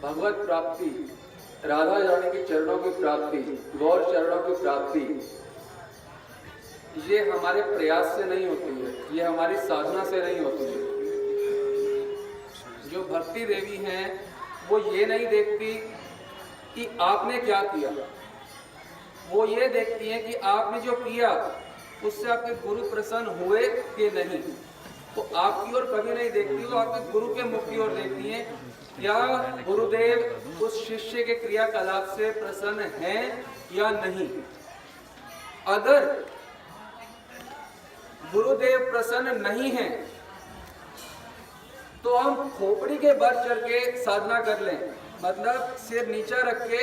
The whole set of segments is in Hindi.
भगवत प्राप्ति, राधा रानी के चरणों की प्राप्ति, गौर चरणों की प्राप्ति, ये हमारे प्रयास से नहीं होती है, ये हमारी साधना से नहीं होती है। जो भक्ति देवी हैं वो ये नहीं देखती कि आपने क्या किया, वो ये देखती हैं कि आपने जो किया उससे आपके गुरु प्रसन्न हुए कि नहीं। तो आपकी ओर कभी नहीं देखती, वो आपके गुरु के मुख की ओर देखती हैं, क्या गुरुदेव उस शिष्य के क्रियाकलाप से प्रसन्न हैं या नहीं। अगर गुरुदेव प्रसन्न नहीं हैं तो हम खोपड़ी के बल चढ़ के साधना कर लें, मतलब सिर नीचा रख के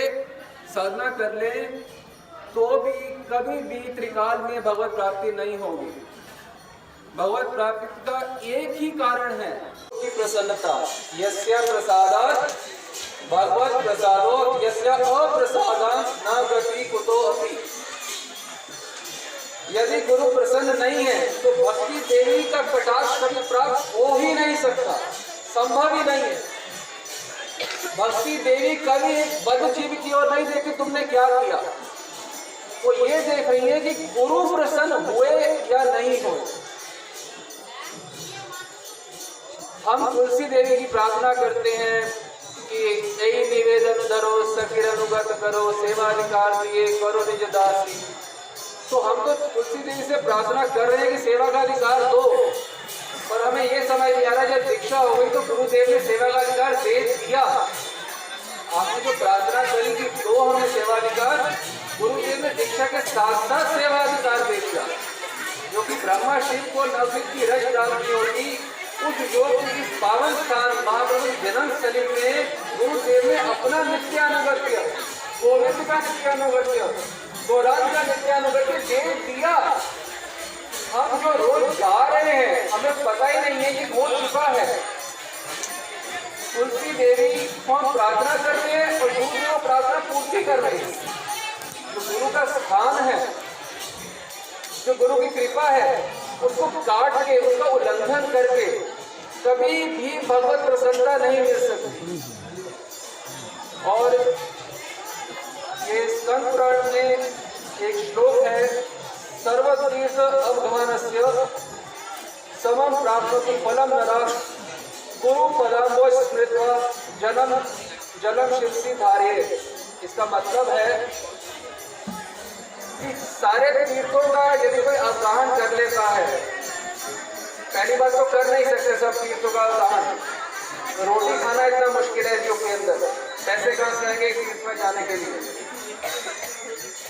साधना कर लें, तो भी कभी भी त्रिकाल में भगवत प्राप्ति नहीं होगी। भगवत प्राप्ति का एक ही कारण है कि प्रसन्नता। यस्य प्रसादात् भगवत प्रसादो यस्य अप्रसादात् न गति कुतो अपि। यदि गुरु प्रसन्न नहीं है तो भक्ति देवी का कटाक्ष कभी प्राप्त हो ही नहीं सकता, संभव ही नहीं है। भक्ति देवी कभी एक बद्ध जीव की ओर नहीं देखी तुमने क्या किया, वो ये देख रही है कि गुरु प्रसन्न हुए या नहीं हुए। हम तुलसी देवी की प्रार्थना करते हैं कि यही निवेदन धरो सकिर अनुगत करो सेवाधिकार दिए करो निज दासी। तो हम तो तुलसी देवी से प्रार्थना कर रहे हैं कि सेवा का अधिकार दो, पर हमें ये समझ नहीं आ रहा जब दीक्षा हो गई तो गुरुदेव ने सेवा का अधिकार दे दिया। आपने जो प्रार्थना करी कि दो हमें सेवाधिकार, गुरुदेव ने दीक्षा के साथ साथ सेवाधिकार दे दिया। जो कि ब्रह्मा शिव को नवविध की रज प्राप्ति होगी, उस योग की पावन स्थान महाप्रभु जन्म स्थली में गुरुदेव ने अपना नित्यानुगत्य, गोविंद का नित्यानुगत्य, गौरांग का नित्यानुगत्य दे दिया। हम जो रोज जा रहे हैं हमें पता ही नहीं है कि हो चुका है। तुलसी देवी को हम प्रार्थना करते हैं और गुरु को प्रार्थना पूर्ति कर रहे हैं। जो गुरु का स्थान है, जो गुरु की कृपा है, उसको काट के उसका उल्लंघन करके कभी भी भगवत प्रसन्नता नहीं मिल सकती। और ये स्कंद पुराण में एक श्लोक है, सर्वतीर्थ अवगमनस्य समम प्राप्नोति फलम नरः गुरु पदाम्बो स्मृत्वा जलम शिरसि धारयेत्। इसका मतलब है कि सारे तीर्थों का यदि कोई अवगाहन कर लेता है, पहली बात तो कर नहीं सकते सब तीर्थों का अवगाहन। रोटी खाना इतना मुश्किल है योग के अंदर, पैसे कहाँ से आएंगे तीर्थ में जाने के लिए।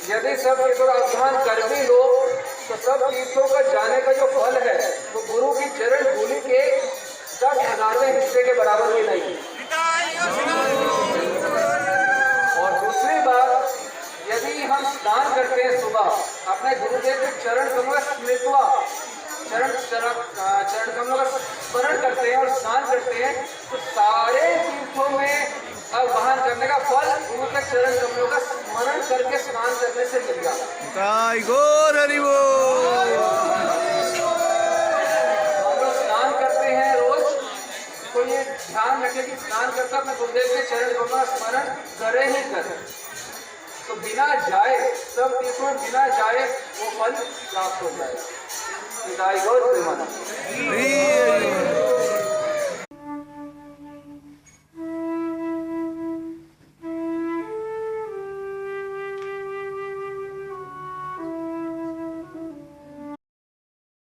यदि सब तीर्थों का अवगाहन कर भी लो तो सब तीर्थों का जाने का जो फल है वो तो गुरु की चरण धूलि के 10,000वें हिस्से के बराबर भी नहीं। और दूसरी बात, यदि हम स्नान करते हैं सुबह अपने गुरुदेव के चरण कमलों का स्मृत्वा, चरण कमलों का स्मरण करते हैं और स्नान करते हैं, तो सारे तीर्थों में अवगाहन करने का फल गुरु के चरण कमलों का स्मरण करके स्नान करने से मिल जाता है। स्नान करते हैं रोज, तो ये ध्यान रखें कि स्नान करता अपने गुरुदेव के चरण कमलों का स्मरण करे ही करे। तो बिना जाए, सब तीर्थों में बिना जाए वो फल प्राप्त हो जाएगा।